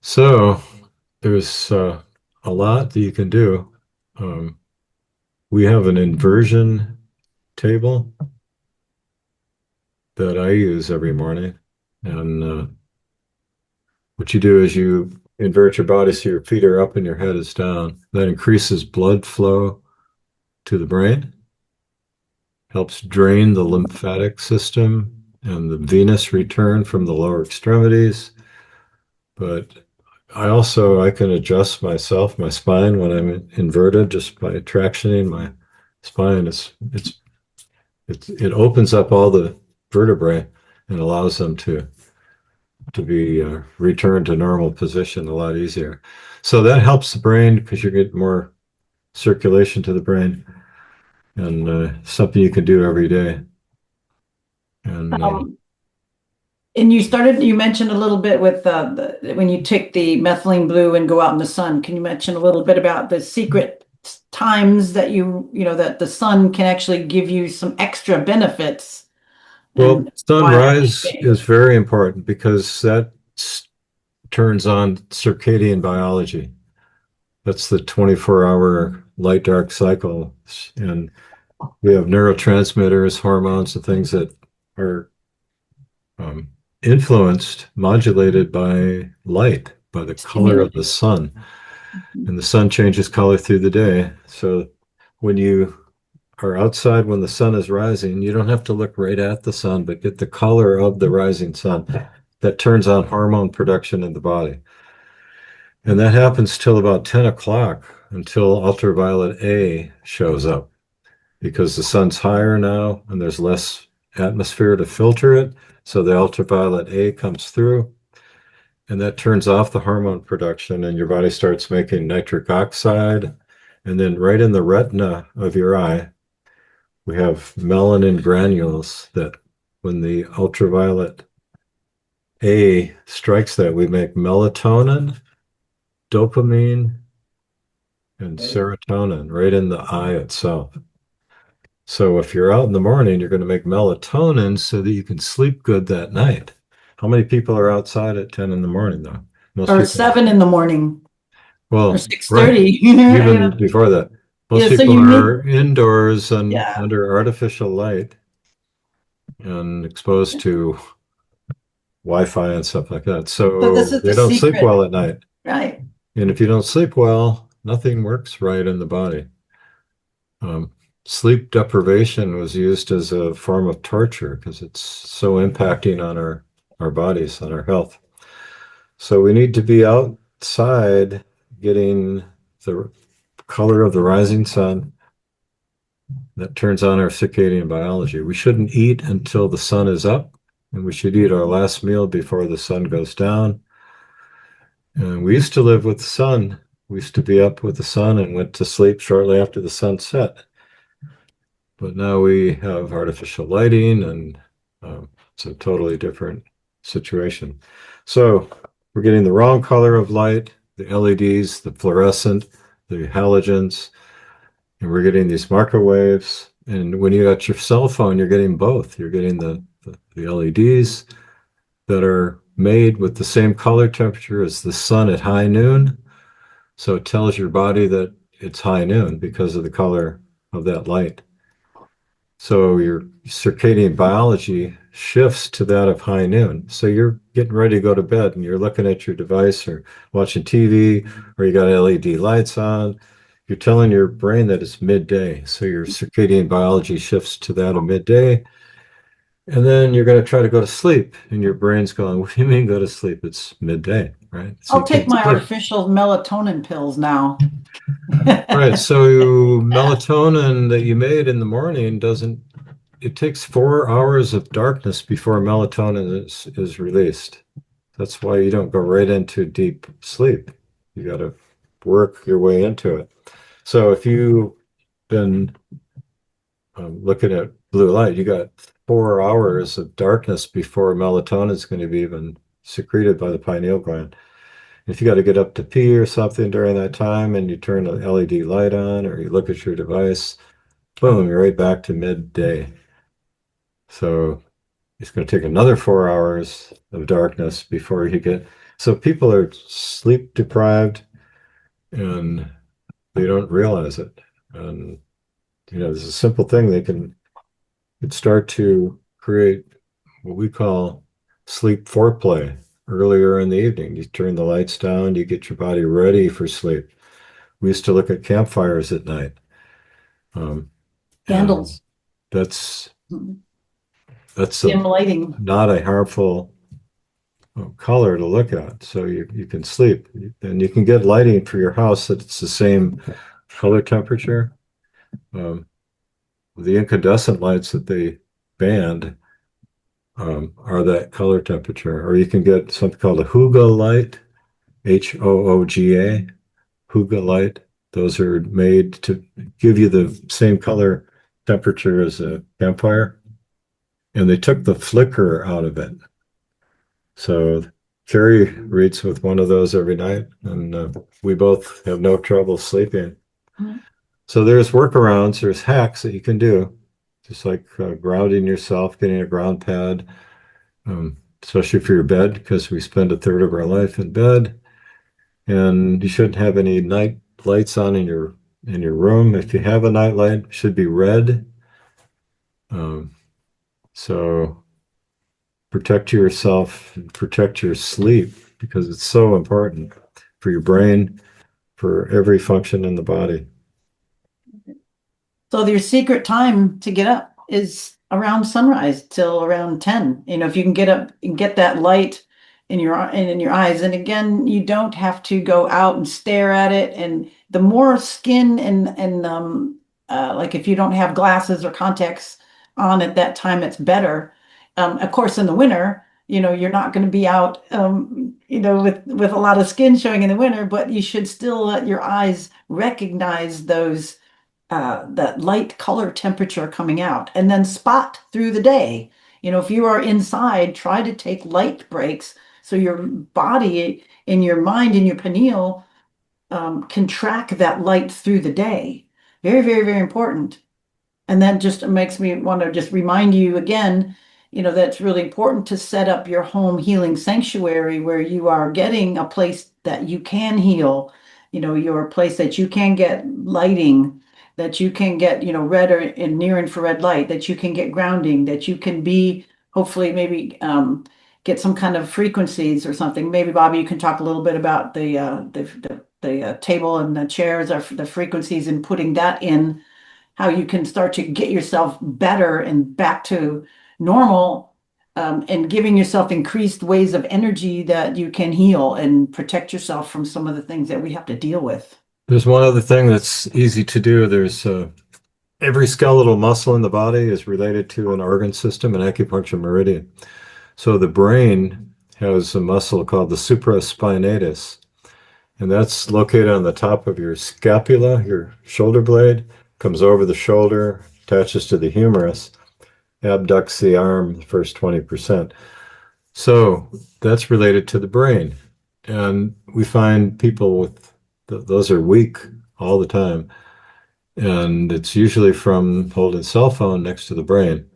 So there's a lot that you can do. We have an inversion table that I use every morning. And what you do is you invert your body so your feet are up and your head is down. That increases blood flow to the brain, helps drain the lymphatic system and the venous return from the lower extremities. But I can adjust myself, my spine when I'm inverted just by tractioning my spine. It opens up all the vertebrae and allows them to be returned to normal position a lot easier. So that helps the brain because you get more circulation to the brain, and something you can do every day. And Um, and you mentioned a little bit with when you take the methylene blue and go out in the sun. Can you mention a little bit about the secret times that that the sun can actually give you some extra benefits well, and why that might sunrise be? is very important because that turns on circadian biology. That's the 24-hour light dark cycle. And we have neurotransmitters, hormones, and things that are um, influenced, modulated by light, by the color of the Stimulated. sun. And the sun changes color through the day. So when you are outside when the sun is rising, you don't have to look right at the sun, but get the color of the rising sun. That turns on hormone production in the body. And that happens till about 10 o'clock until ultraviolet A shows up because the sun's higher now and there's less atmosphere to filter it. So the ultraviolet A comes through and that turns off the hormone production, and your body starts making nitric oxide. And then right in the retina of your eye, we have melanin granules that when the ultraviolet A strikes that, we make melatonin, dopamine, and serotonin right in the eye itself. So if you're out in the morning, you're going to make melatonin so that you can sleep good that night. How many people are outside at 10 in the morning, though? Most Or people, 7 in the morning or well, right, 6:30. even before that. Most Yeah, so people you need, are indoors and yeah. under artificial light and exposed to Wi-Fi and stuff like that. So this So is they the don't sleep secret, well at night. right? And if you don't sleep well, nothing works right in the body. Um, Sleep deprivation was used as a form of torture because it's so impacting on our bodies, on our health. So we need to be outside getting the color of the rising sun that turns on our circadian biology. We shouldn't eat until the sun is up, and we should eat our last meal before the sun goes down. And we used to live with the sun We used to be up with the sun and went to sleep shortly after the sun set. But now we have artificial lighting and it's a totally different situation. So we're getting the wrong color of light, the LEDs, the fluorescent, the halogens, and we're getting these microwaves. And when you got your cell phone, you're getting both. You're getting the LEDs that are made with the same color temperature as the sun at high noon. So it tells your body that it's high noon because of the color of that light. So your circadian biology shifts to that of high noon. So you're getting ready to go to bed and you're looking at your device or watching TV or you got LED lights on. You're telling your brain that it's midday. So your circadian biology shifts to that of midday. And then you're going to try to go to sleep and your brain's going, what do you mean go to sleep? It's midday, right? So I'll you take can't my sleep. artificial melatonin pills now. Right. So melatonin that you made in the morning doesn't, it takes 4 hours of darkness before melatonin is released. That's why you don't go right into deep sleep. You got to work your way into it. So if you've been looking at blue light, you got 4 hours of darkness before melatonin is going to be even secreted by the pineal gland. If you got to get up to pee or something during that time and you turn the LED light on or you look at your device, boom, you're right back to midday. So it's going to take another 4 hours of darkness before you get. So people are sleep deprived and they don't realize it. And there's a simple thing they can start to create what we call sleep foreplay earlier in the evening. You turn the lights down, you get your body ready for sleep. We used to look at campfires at night. And Candles, that's dim lighting. not a harmful color to look at. So you can sleep and you can get lighting for your house that it's the same color temperature. The incandescent lights that they banned are that color temperature, or you can get something called a Hooga light, Hooga, Hooga light. Those are made to give you the same color temperature as a campfire, and they took the flicker out of it. So Kerrie reads with one of those every night, and we both have no trouble sleeping. Mm-hmm. So there's workarounds, there's hacks that you can do, just like grounding yourself, getting a ground pad, especially for your bed, because we spend a third of our life in bed, and you shouldn't have any night lights on in your room. If you have a night light, it should be red. So protect yourself, protect your sleep, because it's so important for your brain, for every function in the body. So your secret time to get up is around sunrise till around 10. If you can get up and get that light in your eyes. And again, you don't have to go out and stare at it. And the more skin and like if you don't have glasses or contacts on at that time, it's better. Of course, in the winter, you're not going to be out, with a lot of skin showing in the winter, but you should still let your eyes recognize those that light color temperature coming out and then spot through the day. If you are inside, try to take light breaks so your body and your mind and your pineal can track that light through the day. Very, very, very important. And that just makes me want to just remind you again, that it's really important to set up your home healing sanctuary where you are getting a place that you can heal, your place that you can get lighting, that you can get, red or in near infrared light, that you can get grounding, that you can be hopefully maybe get some kind of frequencies or something. Maybe Bobby, you can talk a little bit about the table and the chairs, or the frequencies, and putting that in, how you can start to get yourself better and back to normal, and giving yourself increased ways of energy that you can heal and protect yourself from some of the things that we have to deal with. There's one other thing that's easy to do. There's every skeletal muscle in the body is related to an organ system, an acupuncture meridian. So the brain has a muscle called the supraspinatus, and that's located on the top of your scapula, your shoulder blade, comes over the shoulder, attaches to the humerus, abducts the arm the first 20%. So that's related to the brain. And we find people with those are weak all the time. And it's usually from holding a cell phone next to the brain.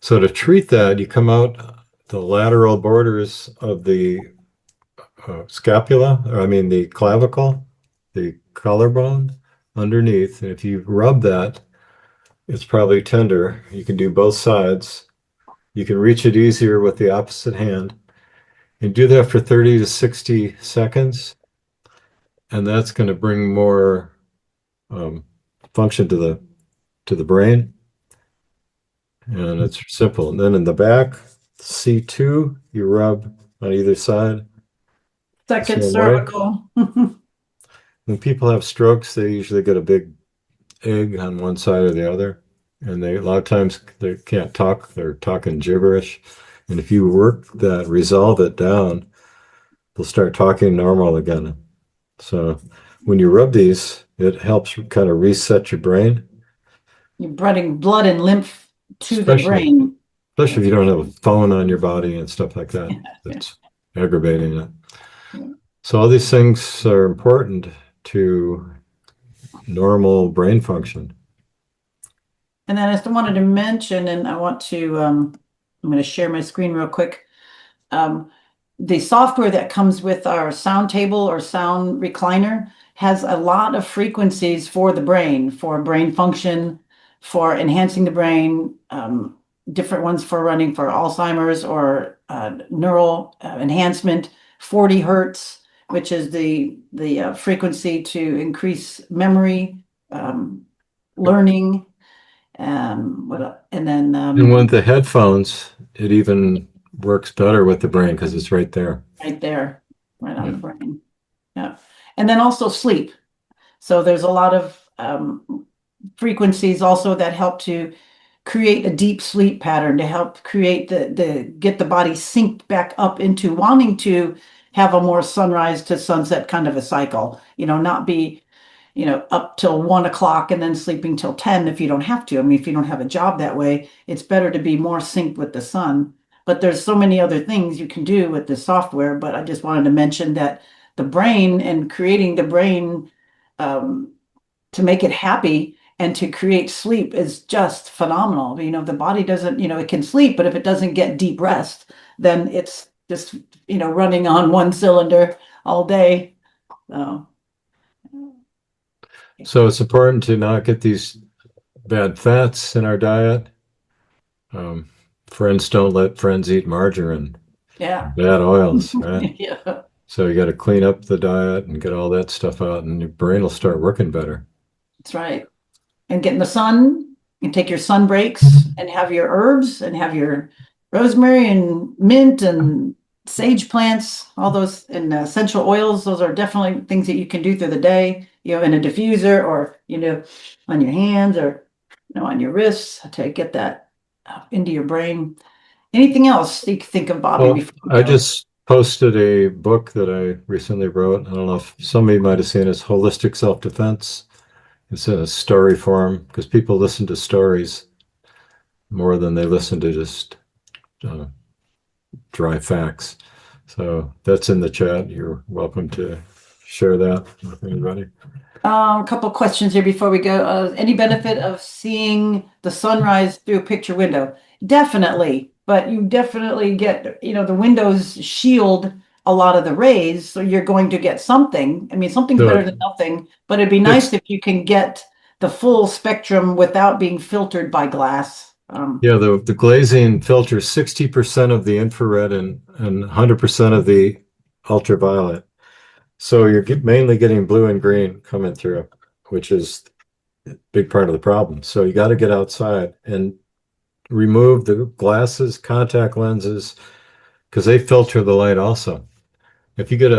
So to treat that, you come out the lateral borders of the scapula, or I mean the clavicle, the collarbone underneath. And if you rub that, it's probably tender. You can do both sides. You can reach it easier with the opposite hand. And do that for 30 to 60 seconds. And that's going to bring more um, function to the brain. And it's simple. And then in the back, C2, you rub on either side the Second same way. cervical. When people have strokes, they usually get a big egg on one side or the other. And they a lot of times they can't talk, they're talking gibberish. And if you work that, resolve it down, they'll start talking normal again. So when you rub these, it helps kind of reset your brain, You're bringing blood and lymph to the especially brain. especially if you don't have a phone on your body and stuff like that. That's aggravating it. Yeah. So all these things are important to normal brain function. And then I just wanted to mention, and I want to, I'm going to share my screen real quick. The software that comes with our sound table or sound recliner has a lot of frequencies for the brain, for brain function, for enhancing the brain, different ones for running for Alzheimer's or neural enhancement, 40 hertz, which is the frequency to increase memory, learning, and then And with the headphones, it even works better with the brain because it's right there. right there, right on Yeah. the brain. Yeah. And then also sleep. So there's a lot of frequencies also that help to create a deep sleep pattern, to help create get the body synced back up into wanting to have a more sunrise to sunset kind of a cycle, not be, up till 1 o'clock and then sleeping till 10 if you don't have to. I mean, if you don't have a job that way, it's better to be more synced with the sun. But there's so many other things you can do with the software. But I just wanted to mention that the brain and creating the brain to make it happy and to create sleep is just phenomenal. The body doesn't, it can sleep, but if it doesn't get deep rest, then it's just, running on one cylinder all day. So, So it's important to not get these bad fats in our diet. Friends don't let friends eat margarine, yeah. bad oils, right? Yeah, So you got to clean up the diet and get all that stuff out, and your brain will start working better. that's right. And get in the sun and take your sun breaks and have your herbs and have your rosemary and mint and sage plants, all those and essential oils. Those are definitely things that you can do through the day, in a diffuser or, on your hands or, on your wrists to get that into your brain. Anything else you can think of, Bobby, Well, before we I go? just posted a book that I recently wrote. I don't know if somebody might have seen it. It's Holistic Self-Defense. It's in a story form because people listen to stories more than they listen to just uh, dry facts. So that's in the chat. You're welcome to share that with anybody. A couple questions here before we go. Any benefit of seeing the sunrise through a picture window? Definitely, but you definitely get, the windows shield a lot of the rays, so you're going to get something. I mean, something's So better than nothing, but it'd be nice it's if you can get the full spectrum without being filtered by glass. yeah, the glazing filters 60% of the infrared and 100% of the ultraviolet. So you're mainly getting blue and green coming through, which is a big part of the problem. So you got to get outside and remove the glasses, contact lenses, because they filter the light also. If you get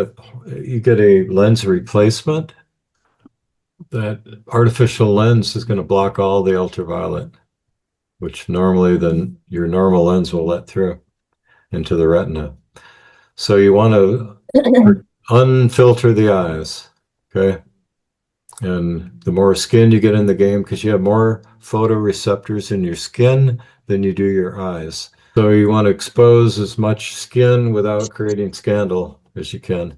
a lens replacement, that artificial lens is going to block all the ultraviolet, which normally then your normal lens will let through into the retina. So you want to unfilter the eyes. Okay. And the more skin you get in the game, because you have more photoreceptors in your skin than you do your eyes. So you want to expose as much skin without creating scandal as you can.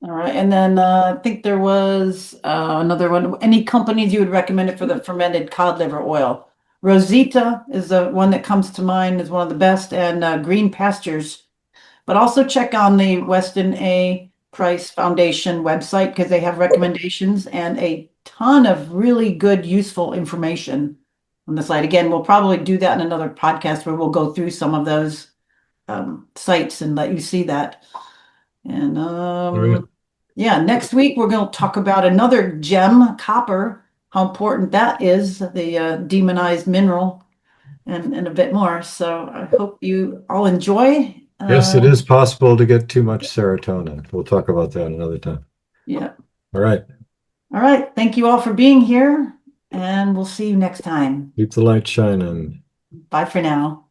All right. And then I think there was another one. Any companies you would recommend it for the fermented cod liver oil? Rosita is the one that comes to mind as one of the best, and Green Pastures. But also check on the Weston A. Price Foundation website because they have recommendations and a ton of really good, useful information on the site. Again, we'll probably do that in another podcast where we'll go through some of those sites and let you see that. And All right. yeah, next week we're going to talk about another gem, copper, how important that is, the demonized mineral, and a bit more. So I hope you all enjoy. Yes, it is possible to get too much serotonin. We'll talk about that another time. Yeah. All right. All right. Thank you all for being here, and we'll see you next time. Keep the light shining. Bye for now.